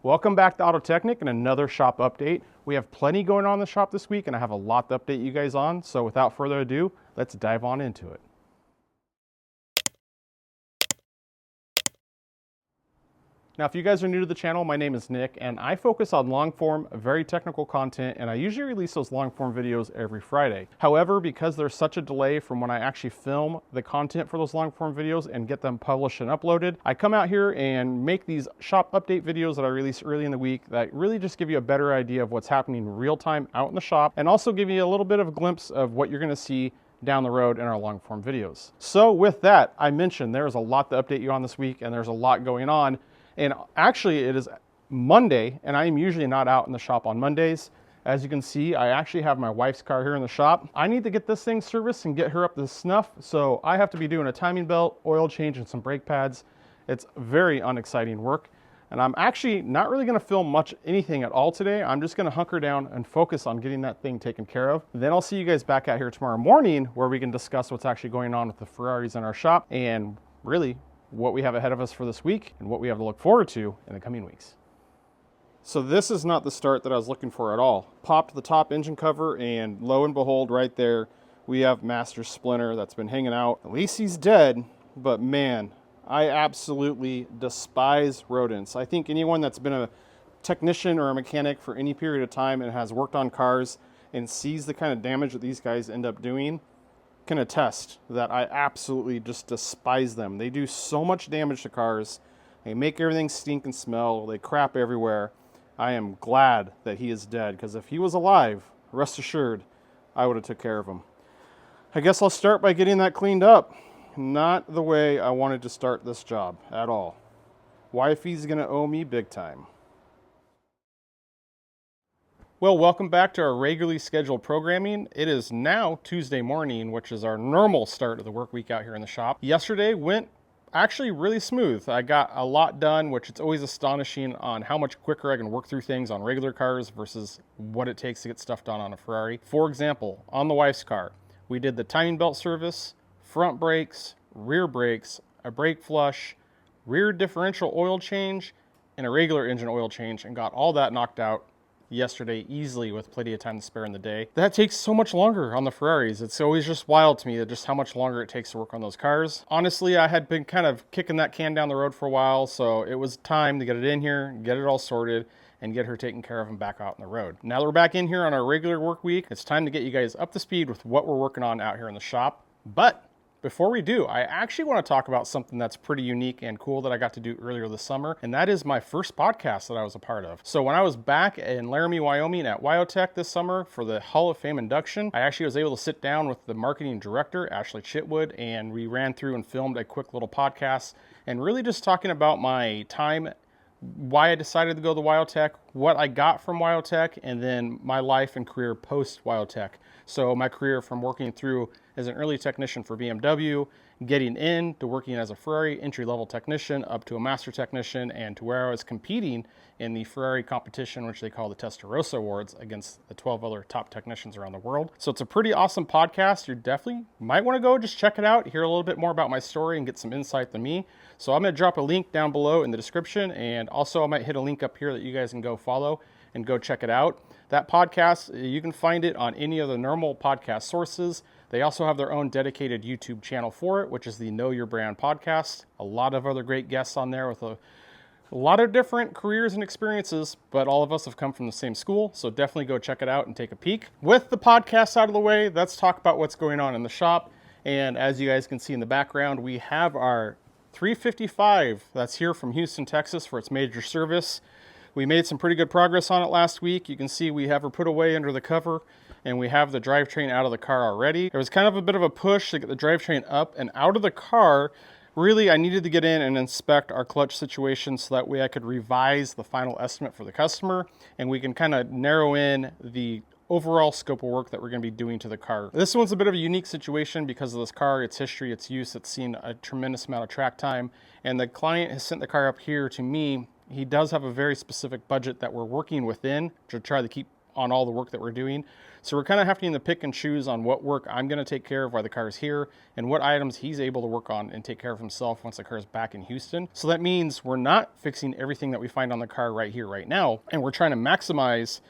Welcome back to AutoTechNick and another shop update. We have plenty going on in the shop this week and I have a lot to update you guys on. So without further ado, let's dive on into it. Now, if you guys are new to the channel, my name is Nick and I focus on long form, very technical content, and I usually release those long form videos every Friday. However, because there's such a delay from when I actually film the content for those long form videos and get them published and uploaded, I come out here and make these shop update videos that I release early in the week that really just give you a better idea of what's happening real time out in the shop and also give you a little bit of a glimpse of what you're gonna see down the road in our long form videos. So with that, I mentioned there's a lot to update you on this week and there's a lot going on. And actually it is Monday and I am usually not out in the shop on Mondays. As you can see, I actually have my wife's car here in the shop. I need to get this thing serviced and get her up to snuff. So I have to be doing a timing belt, oil change, and some brake pads. It's very unexciting work. And I'm actually not really gonna film anything at all today. I'm just gonna hunker down and focus on getting that thing taken care of. Then I'll see you guys back out here tomorrow morning where we can discuss what's actually going on with the Ferraris in our shop and really what we have ahead of us for this week and what we have to look forward to in the coming weeks. So this is not the start that I was looking for at all. Popped the top engine cover and lo and behold right there, we have Master Splinter that's been hanging out. At least he's dead, but man, I absolutely despise rodents. I think anyone that's been a technician or a mechanic for any period of time and has worked on cars and sees the kind of damage that these guys end up doing can attest that I absolutely just despise them. They do so much damage to cars. They make everything stink and smell. They crap everywhere. I am glad that he is dead because if he was alive, rest assured, I would have took care of him. I guess I'll start by getting that cleaned up. Not the way I wanted to start this job at all. Wifey's gonna owe me big time. Well, welcome back to our regularly scheduled programming. It is now Tuesday morning, which is our normal start of the work week out here in the shop. Yesterday went actually really smooth. I got a lot done, which it's always astonishing on how much quicker I can work through things on regular cars versus what it takes to get stuff done on a Ferrari. For example, on the wife's car, we did the timing belt service, front brakes, rear brakes, a brake flush, rear differential oil change, and a regular engine oil change, and got all that knocked out yesterday easily with plenty of time to spare in the day. That takes so much longer on the Ferraris. It's always just wild to me that just how much longer it takes to work on those cars. Honestly, I had been kind of kicking that can down the road for a while, so it was time to get it in here, get it all sorted, and get her taken care of and back out on the road. Now that we're back in here on our regular work week, it's time to get you guys up to speed with what we're working on out here in the shop. But before we do, I actually want to talk about something that's pretty unique and cool that I got to do earlier this summer, and that is my first podcast that I was a part of. So when I was back in Laramie, Wyoming at WyoTech this summer for the Hall of Fame induction, I actually was able to sit down with the marketing director, Ashley Chitwood, and we ran through and filmed a quick little podcast and really just talking about my time, why I decided to go to WyoTech, what I got from WyoTech, and then my life and career post WyoTech. So my career from working through as an early technician for BMW, getting into working as a Ferrari entry-level technician up to a master technician and to where I was competing in the Ferrari competition, which they call the Testarossa Awards, against the 12 other top technicians around the world. So it's a pretty awesome podcast. You definitely might want to go just check it out, hear a little bit more about my story and get some insight than me. So I'm going to drop a link down below in the description, and also I might hit a link up here that you guys can go follow and go check it out. That podcast, you can find it on any of the normal podcast sources. They also have their own dedicated YouTube channel for it, which is the Know Your Brand podcast. A lot of other great guests on there with a lot of different careers and experiences, but all of us have come from the same school, so definitely go check it out and take a peek. With the podcast out of the way, let's talk about what's going on in the shop. And as you guys can see in the background, we have our 355 that's here from Houston, Texas for its major service. We made some pretty good progress on it last week. You can see we have her put away under the cover and we have the drivetrain out of the car already. There was kind of a bit of a push to get the drivetrain up and out of the car. Really, I needed to get in and inspect our clutch situation so that way I could revise the final estimate for the customer and we can kind of narrow in the overall scope of work that we're going to be doing to the car. This one's a bit of a unique situation because of this car, its history, its use. It's seen a tremendous amount of track time, and the client has sent the car up here to me. He does have a very specific budget that we're working within to try to keep on all the work that we're doing. So we're kind of having to pick and choose on what work I'm going to take care of while the car is here and what items he's able to work on and take care of himself once the car is back in Houston. So that means we're not fixing everything that we find on the car right here, right now, and we're trying to maximize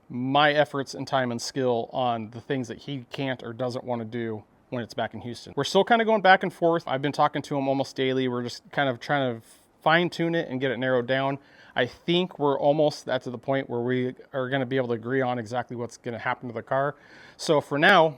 my efforts and time and skill on the things that he can't or doesn't want to do when it's back in Houston. We're still kind of going back and forth. I've been talking to him almost daily. We're just kind of trying to fine tune it and get it narrowed down. I think we're almost at to the point where we are going to be able to agree on exactly what's going to happen to the car. So for now,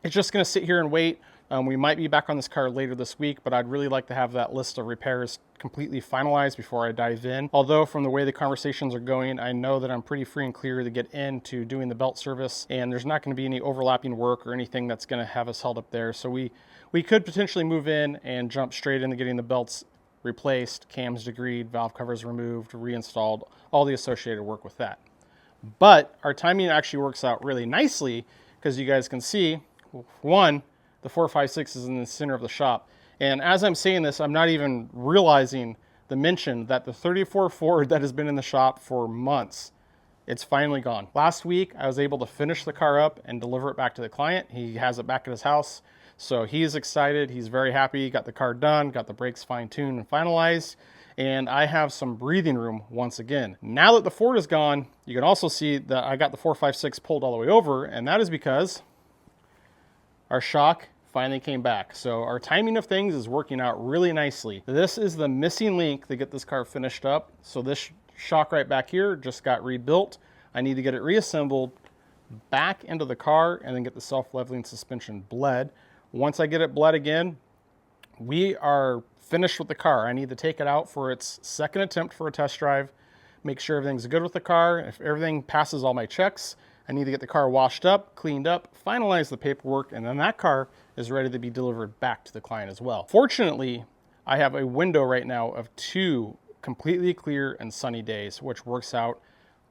it's just going to sit here and wait. We might be back on this car later this week, but I'd really like to have that list of repairs completely finalized before I dive in. Although from the way the conversations are going, I know that I'm pretty free and clear to get into doing the belt service, and there's not going to be any overlapping work or anything that's going to have us held up there. So we could potentially move in and jump straight into getting the belts replaced, cams degreed, valve covers removed, reinstalled, all the associated work with that. But our timing actually works out really nicely because you guys can see, one, the 456 is in the center of the shop. And as I'm saying this, I'm not even realizing the mention that the 34 Ford that has been in the shop for months, it's finally gone. Last week, I was able to finish the car up and deliver it back to the client. He has it back at his house. So he's excited. He's very happy. Got the car done, got the brakes fine-tuned and finalized. And I have some breathing room once again. Now that the Ford is gone, you can also see that I got the 456 pulled all the way over, and that is because our shock finally came back. So our timing of things is working out really nicely. This is the missing link to get this car finished up. So this shock right back here just got rebuilt. I need to get it reassembled back into the car and then get the self-leveling suspension bled. Once I get it bled again, we are finished with the car. I need to take it out for its second attempt for a test drive, make sure everything's good with the car. If everything passes all my checks, I need to get the car washed up, cleaned up, finalize the paperwork, and then that car is ready to be delivered back to the client as well. Fortunately, I have a window right now of 2 completely clear and sunny days, which works out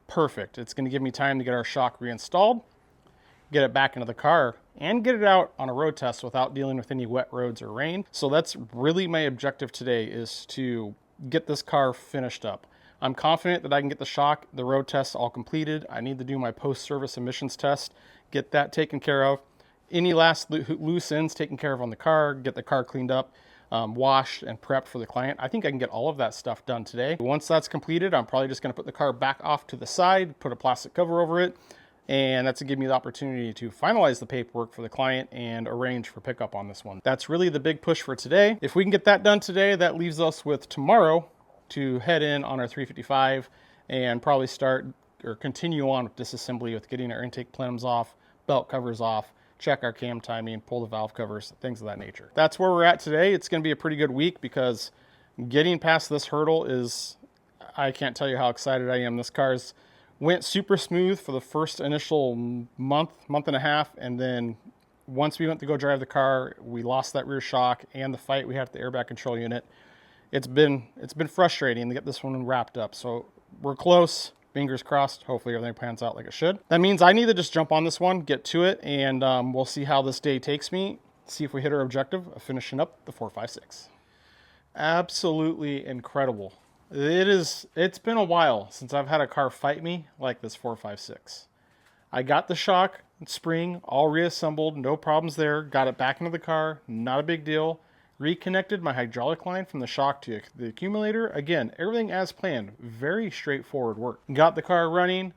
perfect. It's going to give me time to get our shock reinstalled, get it back into the car, and get it out on a road test without dealing with any wet roads or rain. So that's really my objective today, is to get this car finished up. I'm confident that I can get the shock, the road test all completed. I need to do my post-service emissions test, get that taken care of. Any last loose ends taken care of on the car, get the car cleaned up, washed and prepped for the client. I think I can get all of that stuff done today. Once that's completed, I'm probably just going to put the car back off to the side, put a plastic cover over it, and that's to give me the opportunity to finalize the paperwork for the client and arrange for pickup on this one. That's really the big push for today. If we can get that done today, that leaves us with tomorrow to head in on our 355 and probably start or continue on with disassembly, with getting our intake plenums off, belt covers off, check our cam timing, pull the valve covers, things of that nature. That's where we're at today. It's going to be a pretty good week because getting past this hurdle is, I can't tell you how excited I am. This car's went super smooth for the first initial month and a half, and then once we went to go drive the car, we lost that rear shock and the fight we had at the airbag control unit. It's been frustrating to get this one wrapped up. So we're close. Fingers crossed. Hopefully everything pans out like it should. That means I need to just jump on this one, get to it, and we'll see how this day takes me. See if we hit our objective of finishing up the 456. Absolutely incredible. It's been a while since I've had a car fight me like this 456. I got the shock and spring all reassembled, no problems there. Got it back into the car, not a big deal. Reconnected my hydraulic line from the shock to the accumulator. Again, everything as planned. Very straightforward work. Got the car running,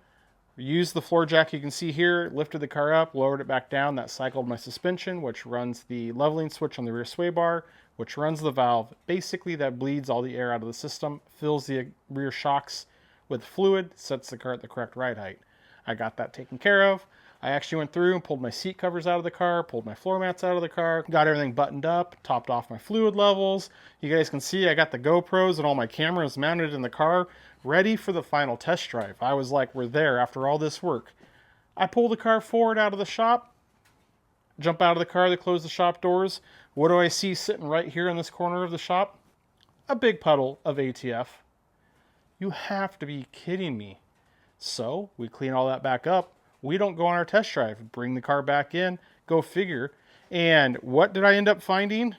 used the floor jack you can see here, lifted the car up, lowered it back down. That cycled my suspension, which runs the leveling switch on the rear sway bar, which runs the valve. Basically, that bleeds all the air out of the system, fills the rear shocks with fluid, sets the car at the correct ride height. I got that taken care of. I actually went through and pulled my seat covers out of the car, pulled my floor mats out of the car, got everything buttoned up, topped off my fluid levels. You guys can see I got the GoPros and all my cameras mounted in the car, ready for the final test drive. I was like, we're there after all this work. I pull the car forward out of the shop, jump out of the car to close the shop doors. What do I see sitting right here in this corner of the shop? A big puddle of ATF. You have to be kidding me. So we clean all that back up. We don't go on our test drive, bring the car back in, go figure. And what did I end up finding?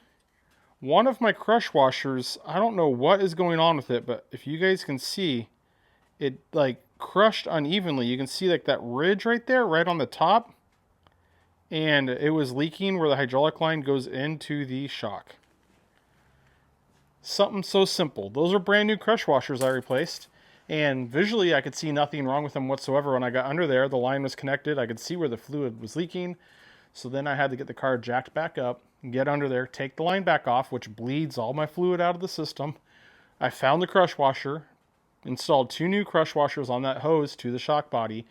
One of my crush washers, I don't know what is going on with it, but if you guys can see, it like crushed unevenly. You can see like that ridge right there, right on the top. And it was leaking where the hydraulic line goes into the shock. Something so simple. Those are brand new crush washers I replaced. And visually, I could see nothing wrong with them whatsoever. When I got under there, the line was connected. I could see where the fluid was leaking. So then I had to get the car jacked back up, get under there, take the line back off, which bleeds all my fluid out of the system. I found the crush washer, installed 2 new crush washers on that hose to the shock body,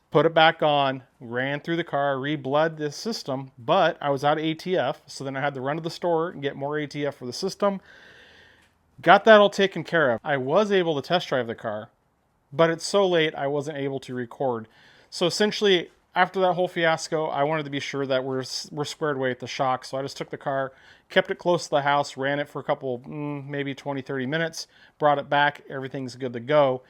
put it back on, ran through the car, re-bled the system, but I was out of ATF, so then I had to run to the store and get more ATF for the system. Got that all taken care of. I was able to test drive the car, but it's so late I wasn't able to record. So essentially, after that whole fiasco, I wanted to be sure that we're squared away at the shock. So I just took the car, kept it close to the house, ran it for a couple, maybe 20, 30 minutes, brought it back. Everything's good to go.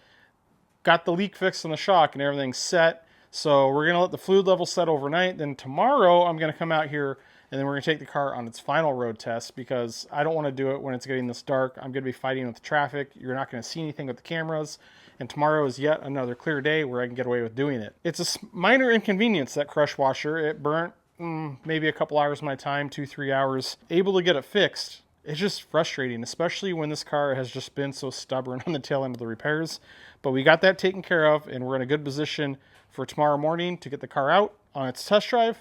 Got the leak fixed on the shock and everything's set. So we're going to let the fluid level set overnight. Then tomorrow I'm going to come out here and then we're going to take the car on its final road test because I don't want to do it when it's getting this dark. I'm going to be fighting with the traffic. You're not going to see anything with the cameras. And tomorrow is yet another clear day where I can get away with doing it. It's a minor inconvenience, that crush washer. It burnt maybe a couple hours of my time, 2-3 hours. Able to get it fixed. It's just frustrating, especially when this car has just been so stubborn on the tail end of the repairs. But we got that taken care of, and we're in a good position for tomorrow morning to get the car out on its test drive,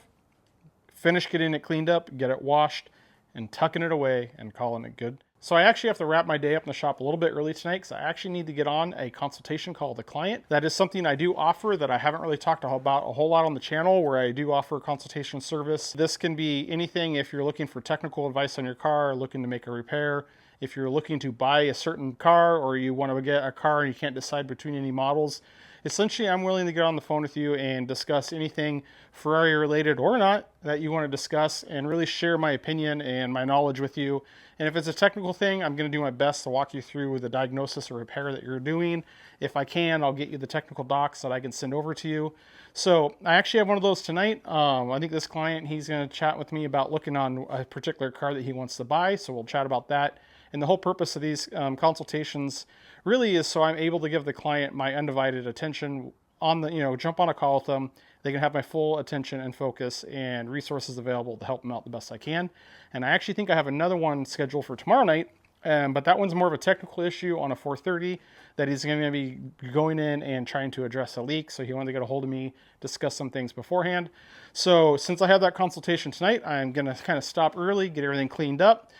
finish getting it cleaned up, get it washed, and tucking it away and calling it good. So I actually have to wrap my day up in the shop a little bit early tonight because I actually need to get on a consultation call with a client. That is something I do offer that I haven't really talked about a whole lot on the channel, where I do offer a consultation service. This can be anything if you're looking for technical advice on your car, looking to make a repair, if you're looking to buy a certain car, or you want to get a car and you can't decide between any models. Essentially, I'm willing to get on the phone with you and discuss anything Ferrari related or not that you want to discuss, and really share my opinion and my knowledge with you. And if it's a technical thing, I'm going to do my best to walk you through the diagnosis or repair that you're doing. If I can, I'll get you the technical docs that I can send over to you. So I actually have one of those tonight. I think this client, he's going to chat with me about looking on a particular car that he wants to buy. So we'll chat about that. And the whole purpose of these consultations really is so I'm able to give the client my undivided attention on the, jump on a call with them. They can have my full attention and focus and resources available to help them out the best I can. And I actually think I have another one scheduled for tomorrow night, but that one's more of a technical issue on a 430 that he's going to be going in and trying to address a leak. So he wanted to get a hold of me, discuss some things beforehand. So since I have that consultation tonight, I'm going to kind of stop early, get everything cleaned up,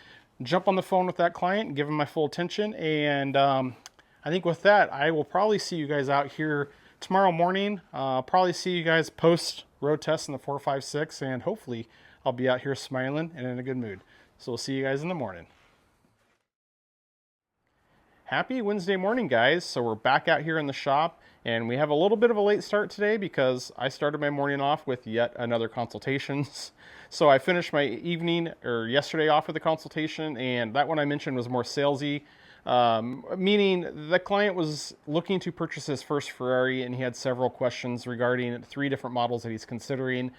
jump on the phone with that client, give him my full attention. And I think with that, I will probably see you guys out here tomorrow morning. Probably see you guys post road test in the 456, and hopefully I'll be out here smiling and in a good mood. So we'll see you guys in the morning. Happy Wednesday morning, guys. So we're back out here in the shop, and we have a little bit of a late start today because I started my morning off with yet another consultation. So I finished my evening or yesterday off with a consultation, and that one I mentioned was more salesy. Meaning the client was looking to purchase his first Ferrari, and he had several questions regarding 3 different models that he's considering.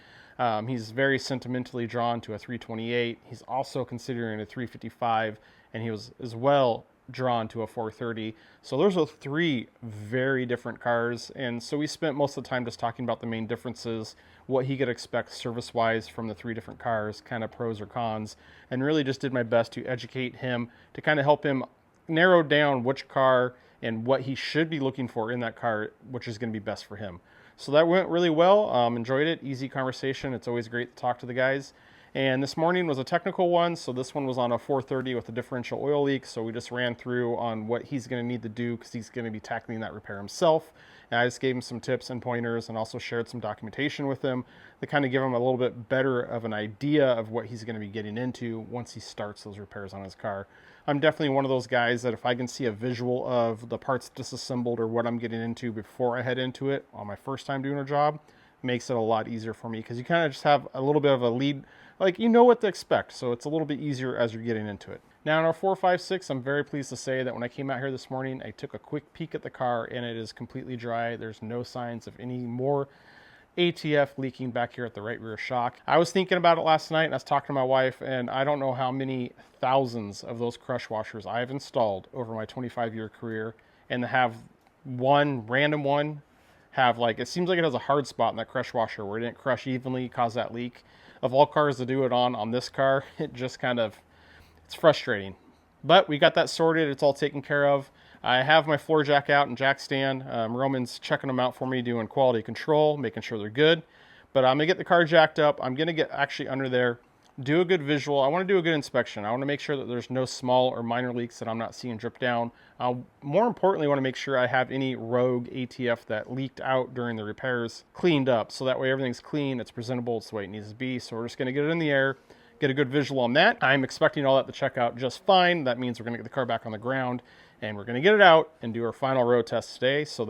He's very sentimentally drawn to a 328. He's also considering a 355, and he was as well drawn to a 430. So those are 3 very different cars. And so we spent most of the time just talking about the main differences, what he could expect service-wise from the 3 different cars, kind of pros or cons, and really just did my best to educate him, to kind of help him narrow down which car and what he should be looking for in that car, which is going to be best for him. So that went really well. Enjoyed it. Easy conversation. It's always great to talk to the guys. And this morning was a technical one. So this one was on a 430 with a differential oil leak. So we just ran through on what he's going to need to do because he's going to be tackling that repair himself. And I just gave him some tips and pointers, and also shared some documentation with him to kind of give him a little bit better of an idea of what he's going to be getting into once he starts those repairs on his car. I'm definitely one of those guys that if I can see a visual of the parts disassembled or what I'm getting into before I head into it on my first time doing a job, it makes it a lot easier for me, because you kind of just have a little bit of a lead, like you know what to expect, so it's a little bit easier as you're getting into it. Now in our 456, I'm very pleased to say that when I came out here this morning, I took a quick peek at the car, and it is completely dry. There's no signs of any more ATF leaking back here at the right rear shock. I was thinking about it last night, and I was talking to my wife, and I don't know how many thousands of those crush washers I've installed over my 25-year career, and have one random one have like, it seems like it has a hard spot in that crush washer where it didn't crush evenly, cause that leak. Of all cars to do it on this car, it just kind of, it's frustrating. But we got that sorted. It's all taken care of. I have my floor jack out and jack stand. Roman's checking them out for me, doing quality control, making sure they're good. But I'm gonna get the car jacked up. I'm gonna get actually under there, do a good visual. I want to do a good inspection. I want to make sure that there's no small or minor leaks that I'm not seeing drip down. More importantly, I want to make sure I have any rogue ATF that leaked out during the repairs cleaned up. So that way everything's clean, it's presentable, it's the way it needs to be. So we're just going to get it in the air, get a good visual on that. I'm expecting all that to check out just fine. That means we're going to get the car back on the ground and we're going to get it out and do our final road test today. So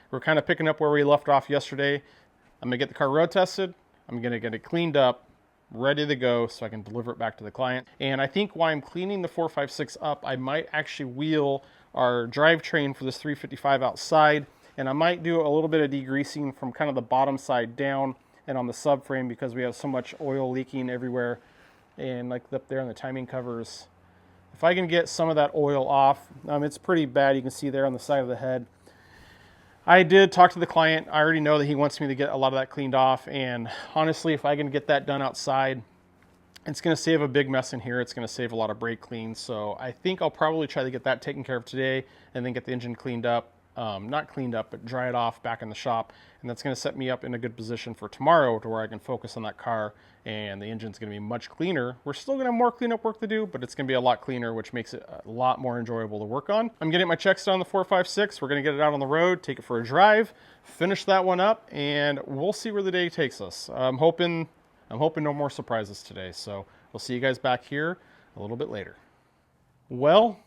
we're kind of picking up where we left off yesterday. I'm going to get the car road tested. I'm going to get it cleaned up, ready to go so I can deliver it back to the client. And I think while I'm cleaning the 456 up, I might actually wheel our drivetrain for this 355 outside, and I might do a little bit of degreasing from kind of the bottom side down and on the subframe because we have so much oil leaking everywhere, and like up there on the timing covers. If I can get some of that oil off, it's pretty bad. You can see there on the side of the head. I did talk to the client. I already know that he wants me to get a lot of that cleaned off. And honestly, if I can get that done outside, it's going to save a big mess in here. It's going to save a lot of brake cleans. So I think I'll probably try to get that taken care of today and then get the engine cleaned up. Not cleaned up, but dry it off back in the shop. And that's going to set me up in a good position for tomorrow to where I can focus on that car and the engine's going to be much cleaner. We're still going to have more cleanup work to do, but it's going to be a lot cleaner, which makes it a lot more enjoyable to work on. I'm getting my checks done on the 456. We're going to get it out on the road, take it for a drive, finish that one up, and we'll see where the day takes us. I'm hoping no more surprises today. So we'll see you guys back here a little bit later. Well,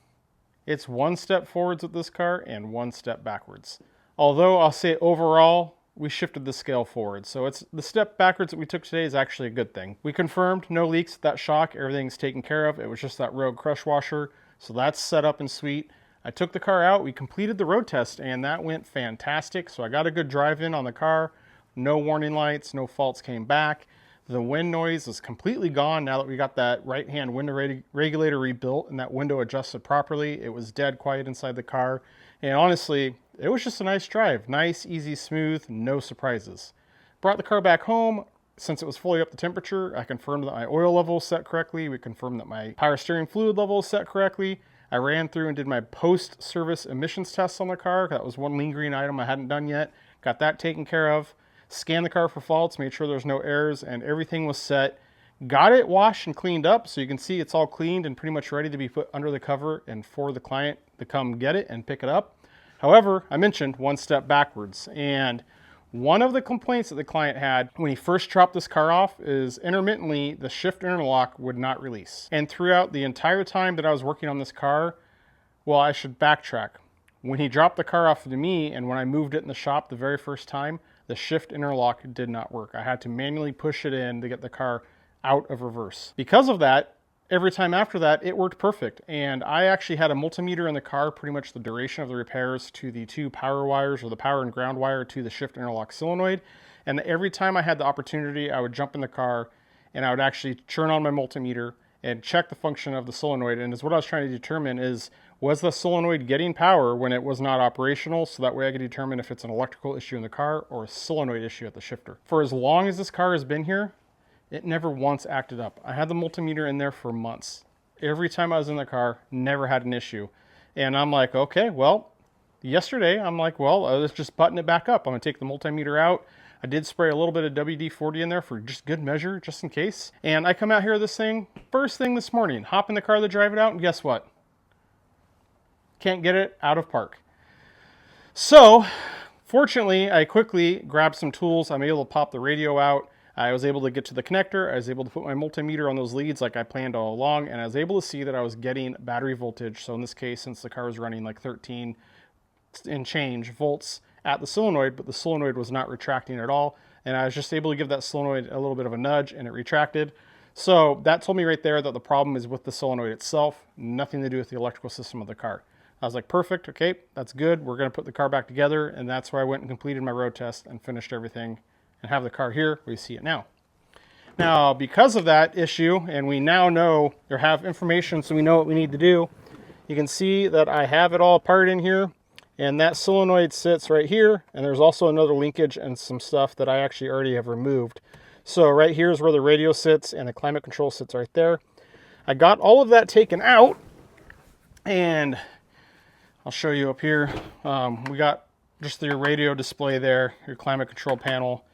it's one step forwards with this car and one step backwards. Although I'll say overall, we shifted the scale forward. So it's the step backwards that we took today is actually a good thing. We confirmed no leaks at that shock. Everything's taken care of. It was just that rogue crush washer. So that's set up and sweet. I took the car out. We completed the road test and that went fantastic. So I got a good drive in on the car. No warning lights, no faults came back. The wind noise is completely gone now that we got that right-hand window regulator rebuilt and that window adjusted properly. It was dead quiet inside the car. And honestly, it was just a nice drive. Nice, easy, smooth, no surprises. Brought the car back home. Since it was fully up to temperature, I confirmed that my oil level was set correctly. We confirmed that my power steering fluid level was set correctly. I ran through and did my post-service emissions tests on the car. That was one lingering item I hadn't done yet. Got that taken care of. Scanned the car for faults, made sure there's no errors, and everything was set. Got it washed and cleaned up, so you can see it's all cleaned and pretty much ready to be put under the cover and for the client to come get it and pick it up. However, I mentioned one step backwards, and one of the complaints that the client had when he first dropped this car off is intermittently the shift interlock would not release. And throughout the entire time that I was working on this car, well, I should backtrack. When he dropped the car off to me and when I moved it in the shop the very first time, the shift interlock did not work. I had to manually push it in to get the car out of reverse. Because of that, every time after that, it worked perfect. And I actually had a multimeter in the car pretty much the duration of the repairs to the two power wires or the power and ground wire to the shift interlock solenoid. And every time I had the opportunity, I would jump in the car and I would actually turn on my multimeter and check the function of the solenoid. And what I was trying to determine is, was the solenoid getting power when it was not operational? So that way I could determine if it's an electrical issue in the car or a solenoid issue at the shifter. For as long as this car has been here, it never once acted up. I had the multimeter in there for months. Every time I was in the car, never had an issue. And I'm like, okay, well, yesterday, I'm like, well, let's just button it back up. I'm gonna take the multimeter out. I did spray a little bit of WD-40 in there for just good measure, just in case. And I come out here with this thing, first thing this morning, hop in the car to drive it out, and guess what? Can't get it out of park. So, fortunately, I quickly grabbed some tools. I'm able to pop the radio out. I was able to get to the connector. I was able to put my multimeter on those leads like I planned all along, and I was able to see that I was getting battery voltage. So in this case, since the car was running like 13 and change volts at the solenoid, but the solenoid was not retracting at all, and I was just able to give that solenoid a little bit of a nudge, and it retracted. So that told me right there that the problem is with the solenoid itself, nothing to do with the electrical system of the car. I was like, perfect, okay, that's good. We're going to put the car back together, and that's where I went and completed my road test and finished everything and have the car here where you see it now. Now, because of that issue, and we now know or have information so we know what we need to do, you can see that I have it all apart in here, And that solenoid sits right here, and there's also another linkage and some stuff that I actually already have removed. So right here is where the radio sits, and the climate control sits right there. I got all of that taken out, and I'll show you up here. We got just your radio display there, your climate control panel,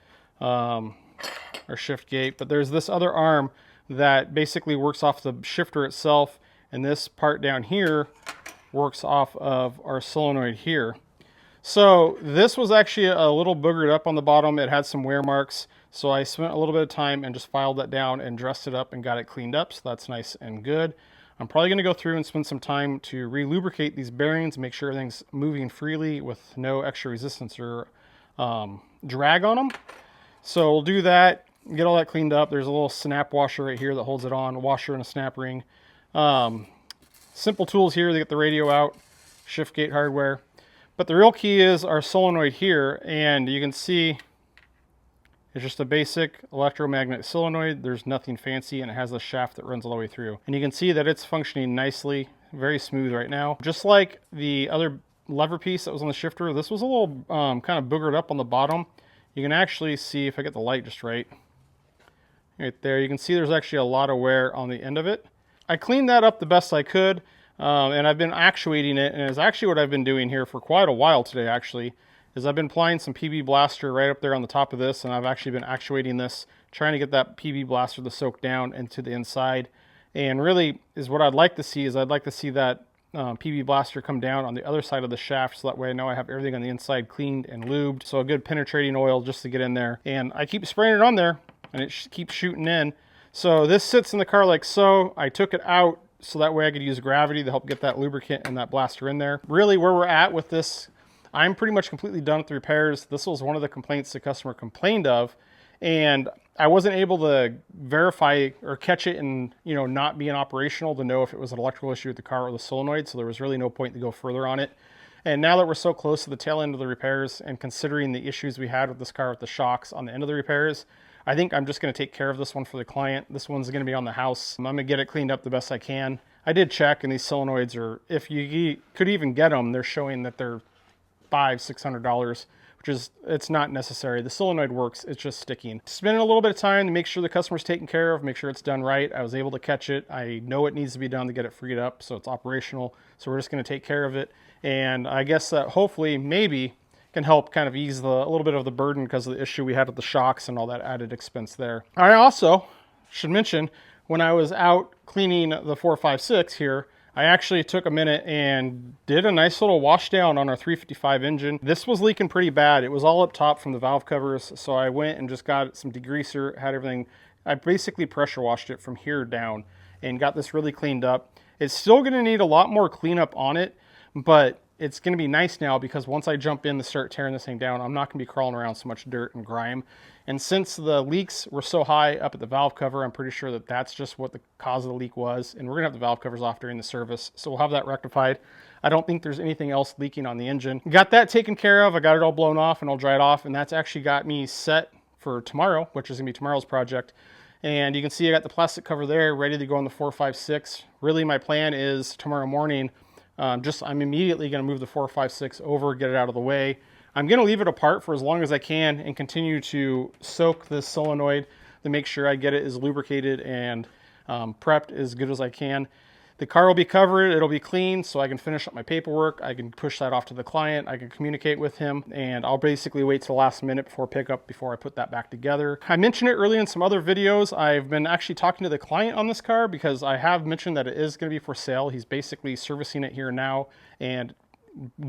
our shift gate, but there's this other arm that basically works off the shifter itself, and this part down here works off of our solenoid here. So this was actually a little boogered up on the bottom. It had some wear marks, so I spent a little bit of time and just filed that down and dressed it up and got it cleaned up, so that's nice and good. I'm probably going to go through and spend some time to re-lubricate these bearings, make sure everything's moving freely with no extra resistance or drag on them. So we'll do that, get all that cleaned up. There's a little snap washer right here that holds it on, a washer and a snap ring. Simple tools here to get the radio out, shift gate hardware. But the real key is our solenoid here, and you can see it's just a basic electromagnetic solenoid. There's nothing fancy, and it has a shaft that runs all the way through. And you can see that it's functioning nicely, very smooth right now. Just like the other lever piece that was on the shifter, this was a little kind of boogered up on the bottom. You can actually see, if I get the light just right there, you can see there's actually a lot of wear on the end of it. I cleaned that up the best I could, and I've been actuating it, and it's actually what I've been doing here for quite a while today, actually, is I've been applying some PB Blaster right up there on the top of this, and I've actually been actuating this, trying to get that PB Blaster to soak down into the inside. And really, is what I'd like to see is I'd like to see that PB Blaster come down on the other side of the shaft, so that way I know I have everything on the inside cleaned and lubed. So a good penetrating oil just to get in there. And I keep spraying it on there, and it keeps shooting in. So this sits in the car like so. I took it out so that way I could use gravity to help get that lubricant and that blaster in there. Really, where we're at with this, I'm pretty much completely done with the repairs. This was one of the complaints the customer complained of, and I wasn't able to verify or catch it and, you know, not being operational to know if it was an electrical issue with the car or the solenoid, so there was really no point to go further on it. And now that we're so close to the tail end of the repairs, and considering the issues we had with this car with the shocks on the end of the repairs, I think I'm just going to take care of this one for the client. This one's going to be on the house. I'm going to get it cleaned up the best I can. I did check, and these solenoids are, if you could even get them, they're showing that they're $500-600, which is, it's not necessary. The solenoid works, it's just sticking. Spending a little bit of time to make sure the customer's taken care of, make sure it's done right. I was able to catch it. I know it needs to be done to get it freed up, so it's operational. So we're just going to take care of it. And I guess that hopefully, maybe, can help kind of ease a little bit of the burden because of the issue we had with the shocks and all that added expense there. I also should mention, when I was out cleaning the 456 here, I actually took a minute and did a nice little wash down on our 355 engine. This was leaking pretty bad. It was all up top from the valve covers, so I went and just got some degreaser, had everything. I basically pressure washed it from here down and got this really cleaned up. It's still going to need a lot more cleanup on it, but it's going to be nice now because once I jump in to start tearing this thing down, I'm not going to be crawling around so much dirt and grime. And since the leaks were so high up at the valve cover, I'm pretty sure that that's just what the cause of the leak was. And we're going to have the valve covers off during the service, so we'll have that rectified. I don't think there's anything else leaking on the engine. Got that taken care of. I got it all blown off and all dried off, and that's actually got me set for tomorrow, which is going to be tomorrow's project. And you can see I got the plastic cover there ready to go on the 456. Really, my plan is tomorrow morning, I'm immediately going to move the 456 over, get it out of the way. I'm going to leave it apart for as long as I can and continue to soak this solenoid to make sure I get it as lubricated and prepped as good as I can. The car will be covered, it'll be clean, so I can finish up my paperwork. I can push that off to the client, I can communicate with him, and I'll basically wait till the last minute before pickup before I put that back together. I mentioned it earlier in some other videos. I've been actually talking to the client on this car because I have mentioned that it is going to be for sale. He's basically servicing it here now and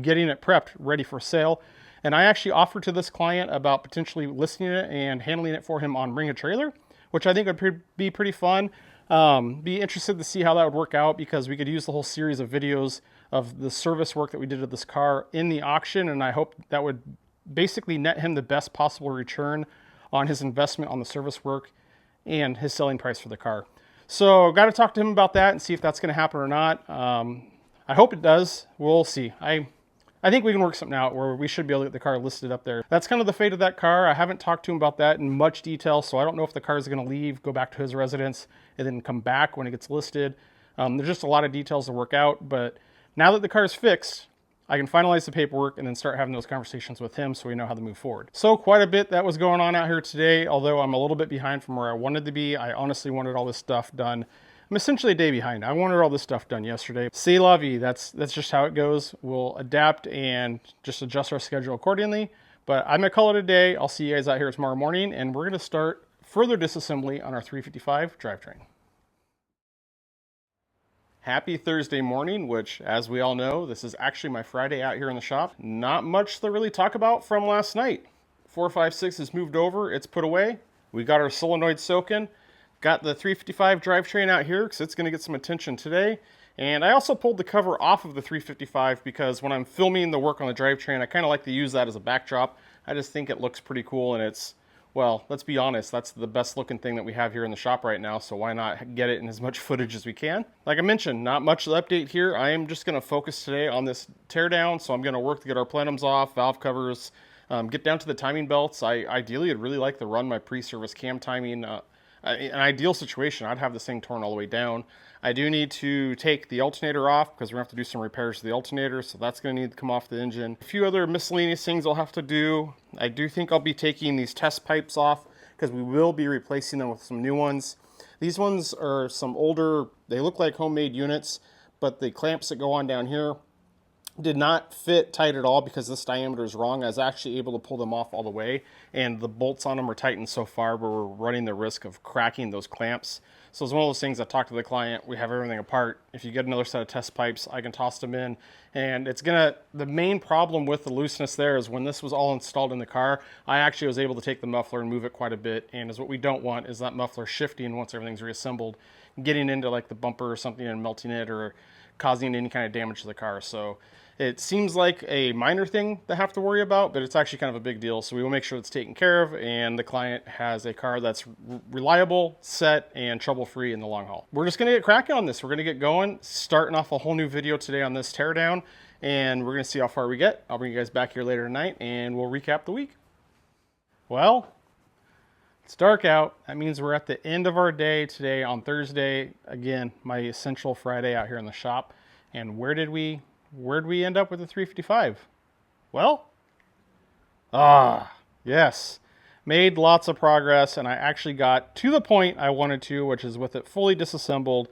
getting it prepped, ready for sale. And I actually offered to this client about potentially listing it and handling it for him on Bring a Trailer, which I think would be pretty fun. Be interested to see how that would work out because we could use the whole series of videos of the service work that we did to this car in the auction, and I hope that would basically net him the best possible return on his investment on the service work and his selling price for the car. So got to talk to him about that and see if that's going to happen or not. I hope it does. We'll see. I think we can work something out where we should be able to get the car listed up there. That's kind of the fate of that car. I haven't talked to him about that in much detail, so I don't know if the car is going to leave, go back to his residence, and then come back when it gets listed. There's just a lot of details to work out, but now that the car is fixed, I can finalize the paperwork and then start having those conversations with him so we know how to move forward. So quite a bit that was going on out here today, although I'm a little bit behind from where I wanted to be. I honestly wanted all this stuff done. I'm essentially a day behind. I wanted all this stuff done yesterday. C'est la vie. That's just how it goes. We'll adapt and just adjust our schedule accordingly. But I'm going to call it a day. I'll see you guys out here tomorrow morning, and we're going to start further disassembly on our 355 drivetrain. Happy Thursday morning, which, as we all know, this is actually my Friday out here in the shop. Not much to really talk about from last night. 456 is moved over, it's put away. We got our solenoid soaking. Got the 355 drivetrain out here because it's going to get some attention today. And I also pulled the cover off of the 355 because when I'm filming the work on the drivetrain, I kind of like to use that as a backdrop. I just think it looks pretty cool, and it's, well, let's be honest, that's the best looking thing that we have here in the shop right now, so why not get it in as much footage as we can. Like I mentioned, not much to update here. I am just going to focus today on this teardown, so I'm going to work to get our plenums off, valve covers, get down to the timing belts. I ideally would really like to run my pre-service cam timing. An ideal situation, I'd have this thing torn all the way down. I do need to take the alternator off because we're going to have to do some repairs to the alternator, so that's going to need to come off the engine. A few other miscellaneous things I'll have to do. I do think I'll be taking these test pipes off because we will be replacing them with some new ones. These ones are some older, they look like homemade units, but the clamps that go on down here did not fit tight at all because this diameter is wrong. I was actually able to pull them off all the way, and the bolts on them are tightened so far where we're running the risk of cracking those clamps. So it's one of those things. I talked to the client, we have everything apart. If you get another set of test pipes, I can toss them in, and it's gonna, the main problem with the looseness there is when this was all installed in the car, I actually was able to take the muffler and move it quite a bit, and is what we don't want is that muffler shifting once everything's reassembled, getting into like the bumper or something and melting it or causing any kind of damage to the car. So it seems like a minor thing to have to worry about, but it's actually kind of a big deal. So we will make sure it's taken care of and the client has a car that's reliable, set, and trouble-free in the long haul. We're just going to get cracking on this. We're going to get going, starting off a whole new video today on this teardown, and we're going to see how far we get. I'll bring you guys back here later tonight and we'll recap the week. Well, it's dark out. That means we're at the end of our day today on Thursday. Again, my essential Friday out here in the shop. And where'd we end up with the 355? Well, yes, made lots of progress, and I actually got to the point I wanted to, which is with it fully disassembled,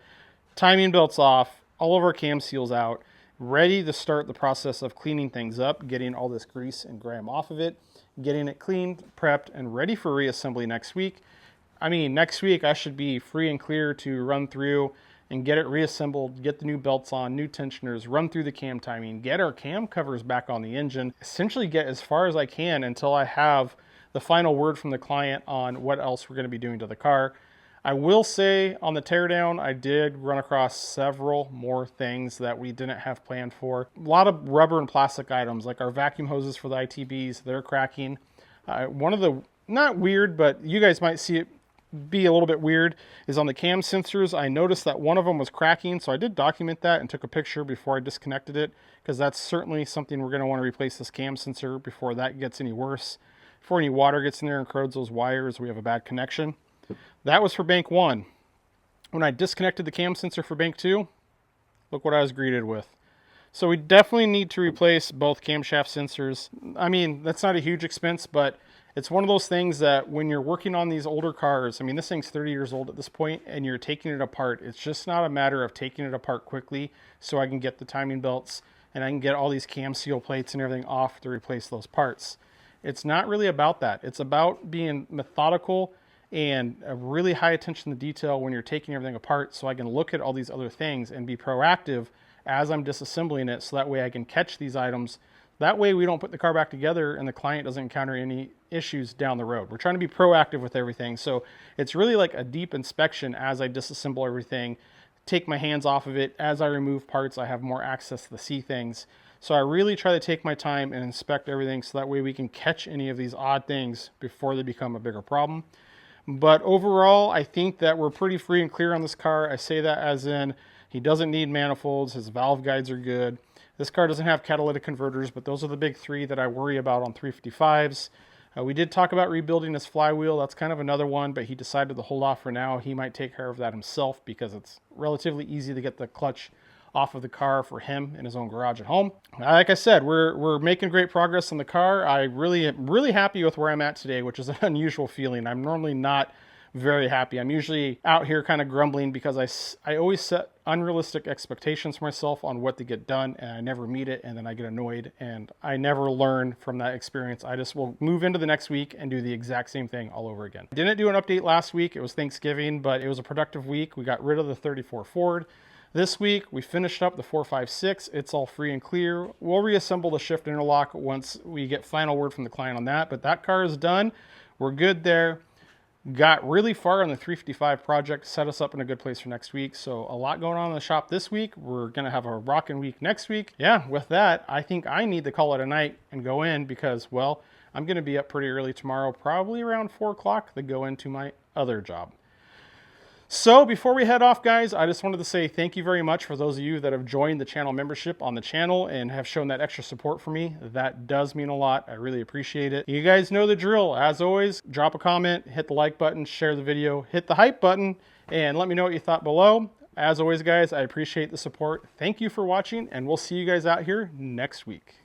timing belts off, all of our cam seals out, ready to start the process of cleaning things up, getting all this grease and grime off of it, getting it cleaned, prepped, and ready for reassembly next week. I mean, next week I should be free and clear to run through and get it reassembled, get the new belts on, new tensioners, run through the cam timing, get our cam covers back on the engine, essentially get as far as I can until I have the final word from the client on what else we're going to be doing to the car. I will say on the teardown, I did run across several more things that we didn't have planned for. A lot of rubber and plastic items, like our vacuum hoses for the ITBs, they're cracking. One of the, not weird, but you guys might see it be a little bit weird, is on the cam sensors. I noticed that one of them was cracking, so I did document that and took a picture before I disconnected it, because that's certainly something we're going to want to replace this cam sensor before that gets any worse. Before any water gets in there and corrodes those wires, we have a bad connection. That was for bank 1. When I disconnected the cam sensor for bank 2, look what I was greeted with. So we definitely need to replace both camshaft sensors. I mean, that's not a huge expense, but it's one of those things that when you're working on these older cars, I mean, this thing's 30 years old at this point, and you're taking it apart. It's just not a matter of taking it apart quickly so I can get the timing belts and I can get all these cam seal plates and everything off to replace those parts. It's not really about that. It's about being methodical and a really high attention to detail when you're taking everything apart so I can look at all these other things and be proactive as I'm disassembling it, so that way I can catch these items. That way we don't put the car back together and the client doesn't encounter any issues down the road. We're trying to be proactive with everything. So it's really like a deep inspection as I disassemble everything, take my hands off of it. As I remove parts, I have more access to see things. So I really try to take my time and inspect everything so that way we can catch any of these odd things before they become a bigger problem. But overall, I think that we're pretty free and clear on this car. I say that as in, he doesn't need manifolds, his valve guides are good. This car doesn't have catalytic converters, but those are the big three that I worry about on 355s. We did talk about rebuilding his flywheel. That's kind of another one, but he decided to hold off for now. He might take care of that himself because it's relatively easy to get the clutch off of the car for him in his own garage at home. Like I said, we're making great progress on the car. I really am really happy with where I'm at today, which is an unusual feeling. I'm normally not very happy. I'm usually out here kind of grumbling because I always set unrealistic expectations for myself on what to get done, and I never meet it, and then I get annoyed, and I never learn from that experience. I just will move into the next week and do the exact same thing all over again. I didn't do an update last week. It was Thanksgiving, but it was a productive week. We got rid of the 34 Ford. This week, we finished up the 456. It's all free and clear. We'll reassemble the shift interlock once we get final word from the client on that, but that car is done. We're good there. Got really far on the 355 project, set us up in a good place for next week. So a lot going on in the shop this week. We're going to have a rocking week next week. Yeah, with that, I think I need to call it a night and go in because, well, I'm going to be up pretty early tomorrow, probably around 4 o'clock to go into my other job. So before we head off, guys, I just wanted to say thank you very much for those of you that have joined the channel membership on the channel and have shown that extra support for me. That does mean a lot. I really appreciate it. You guys know the drill. As always, drop a comment, hit the like button, share the video, hit the hype button, and let me know what you thought below. As always, guys, I appreciate the support. Thank you for watching, and we'll see you guys out here next week.